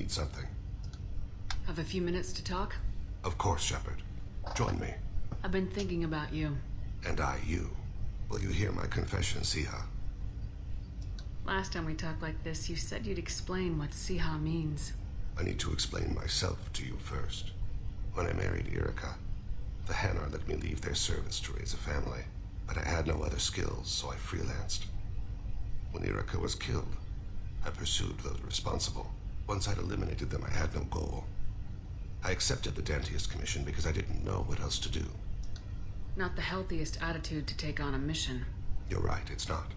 need something. Have a few minutes to talk? Of course, Shepard. Join me. I've been thinking about you. And I, you. Will you hear my confession, Siha? Last time we talked like this, you said you'd explain what Siha means. I need to explain myself to you first. When I married Irika, the Hanar let me leave their service to raise a family, but I had no other skills, so I freelanced. When Irika was killed, I pursued those responsible. Once I'd eliminated them, I had no goal. I accepted the Dantius commission because I didn't know what else to do. Not the healthiest attitude to take on a mission. You're right, it's not.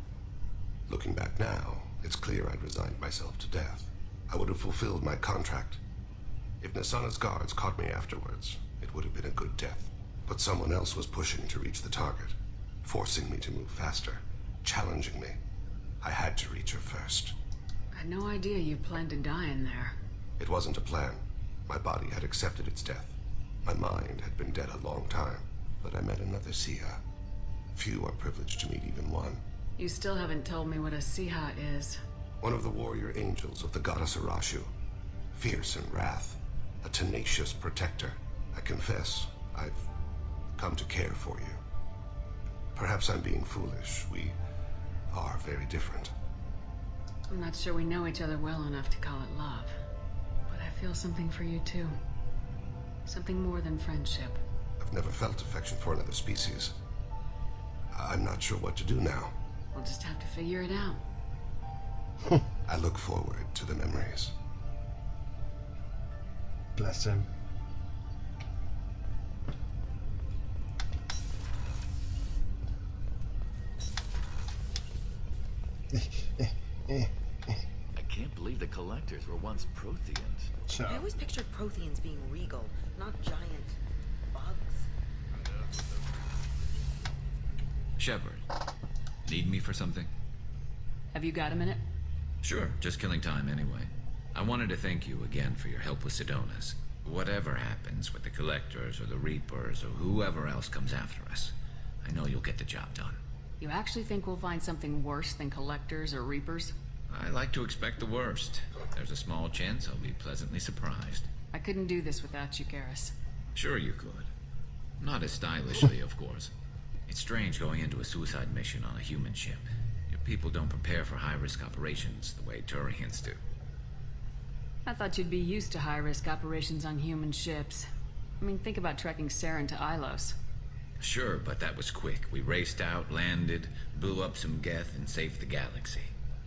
Looking back now, it's clear I'd resigned myself to death. I would have fulfilled my contract. If Nasana's guards caught me afterwards, it would have been a good death. But someone else was pushing to reach the target, forcing me to move faster, challenging me. I had to reach her first. I had no idea you planned to die in there. It wasn't a plan. My body had accepted its death. My mind had been dead a long time, but I met another Siha. Few are privileged to meet even one. You still haven't told me what a Siha is. One of the warrior angels of the goddess Arashu. Fierce in wrath, a tenacious protector. I confess, I've come to care for you. Perhaps I'm being foolish. We are very different. I'm not sure we know each other well enough to call it love. But I feel something for you too. Something more than friendship. I've never felt affection for another species. I'm not sure what to do now. We'll just have to figure it out. I look forward to the memories. Bless him. I can't believe the collectors were once Protheans. So, I always pictured Protheans being regal, not giant bugs. Shepard, need me for something? Have you got a minute? Sure, just killing time anyway. I wanted to thank you again for your help with Sidonis. Whatever happens with the Collectors or the Reapers or whoever else comes after us, I know you'll get the job done. You actually think we'll find something worse than Collectors or Reapers? I like to expect the worst. There's a small chance I'll be pleasantly surprised. I couldn't do this without you, Garrus. Sure you could. Not as stylishly, of course. It's strange going into a suicide mission on a human ship. Your people don't prepare for high-risk operations the way Turians do. I thought you'd be used to high-risk operations on human ships. I mean, think about trekking Saren to Ilos. Sure, but that was quick. We raced out, landed, blew up some Geth, and saved the galaxy.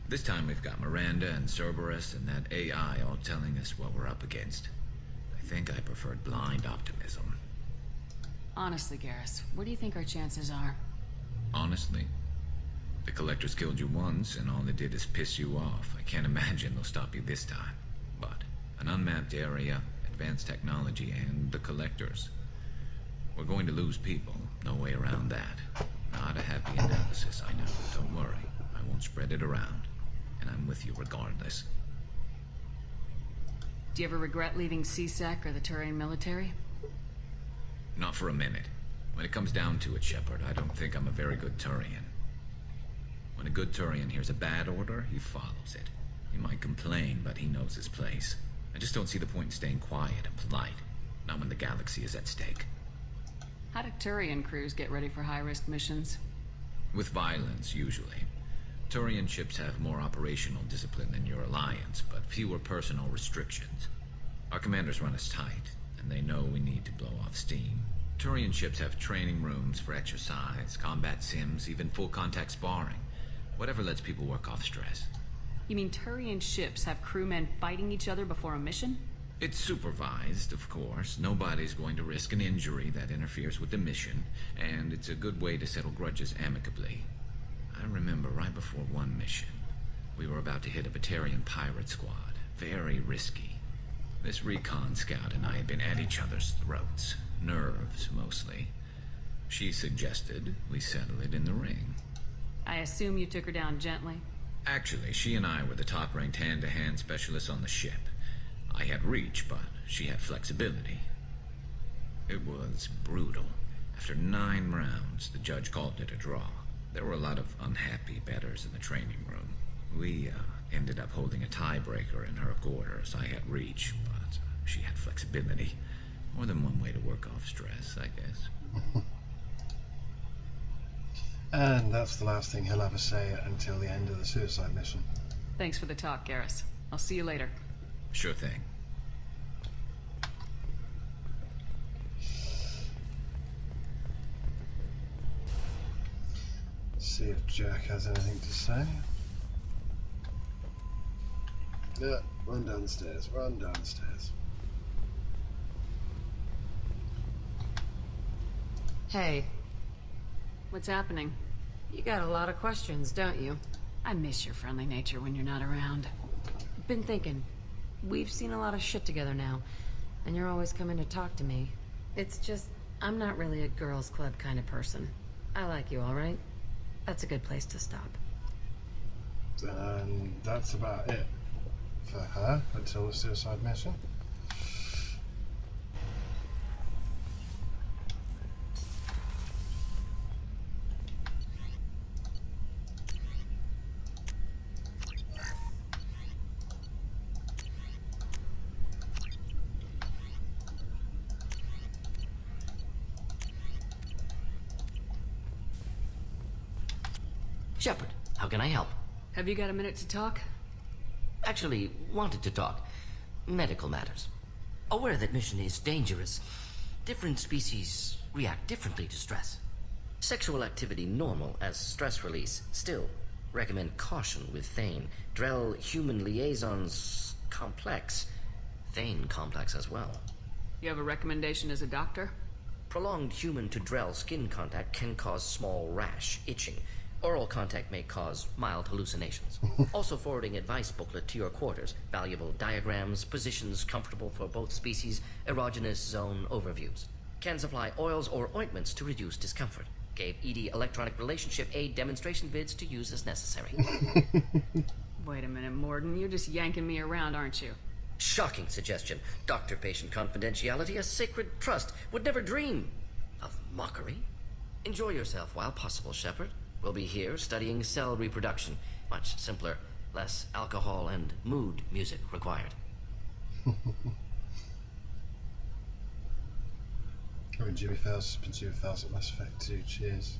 This time we've got Miranda and Cerberus and that AI all telling us what we're up against. I think I preferred blind optimism. Honestly, Garrus, what do you think our chances are? Honestly, the Collectors killed you once, and all they did is piss you off. I can't imagine they'll stop you this time. But an unmapped area, advanced technology, and the Collectors. We're going to lose people. No way around that. Not a happy analysis, I know. Don't worry. I won't spread it around. And I'm with you regardless. Do you ever regret leaving CSEC or the Turian military? Not for a minute. When it comes down to it, Shepard, I don't think I'm a very good Turian. When a good Turian hears a bad order, he follows it. He might complain, but he knows his place. I just don't see the point in staying quiet and polite. Not when the galaxy is at stake. How do Turian crews get ready for high-risk missions? With violence, usually. Turian ships have more operational discipline than your alliance, but fewer personal restrictions. Our commanders run us tight, and they know we need to blow off steam. Turian ships have training rooms for exercise, combat sims, even full-contact sparring. Whatever lets people work off stress. You mean Turian ships have crewmen fighting each other before a mission? It's supervised, of course. Nobody's going to risk an injury that interferes with the mission, and it's a good way to settle grudges amicably. I remember right before one mission, we were about to hit a Batarian pirate squad. Very risky. This recon scout and I had been at each other's throats. Nerves, mostly. She suggested we settle it in the ring. I assume you took her down gently? Actually, she and I were the top-ranked hand-to-hand specialists on the ship. I had reach, but she had flexibility. It was brutal. After 9 rounds, the judge called it a draw. There were a lot of unhappy bettors in the training room. We ended up holding a tiebreaker in her quarters. I had reach, but she had flexibility. More than one way to work off stress, I guess. And that's the last thing he'll ever say until the end of the suicide mission. Thanks for the talk, Garrus. I'll see you later. Sure thing. See if Jack has anything to say. Yeah, run down the stairs, run down the stairs. Hey, What's happening? you got a lot of questions, don't you? I miss your friendly nature when you're not around. Been thinking. We've seen a lot of shit together now, and you're always coming to talk to me. It's just, I'm not really a girls' club kind of person. I like you, all right? That's a good place to stop. And that's about it for her until the suicide mission. Shepard, how can I help? Have you got a minute to talk? Actually, wanted to talk. Medical matters. Aware that mission is dangerous. Different species react differently to stress. Sexual activity normal as stress release. Still, recommend caution with Thane. Drell human liaisons complex. Thane complex as well. You have a recommendation as a doctor? Prolonged human to Drell skin contact can cause small rash, itching. Oral contact may cause mild hallucinations. Also forwarding advice booklet to your quarters. Valuable diagrams, positions comfortable for both species, erogenous zone overviews. Can supply oils or ointments to reduce discomfort. Gave ED electronic relationship aid demonstration vids to use as necessary. Wait a minute, Morden. You're just yanking me around, aren't you? Shocking suggestion. Doctor-patient confidentiality, a sacred trust. Would never dream of mockery. Enjoy yourself while possible, Shepard. We'll be here studying cell reproduction. Much simpler, less alcohol and mood music required. I mean, Jimmy Fails has been Jimmy Fails at Mass Effect 2. Cheers.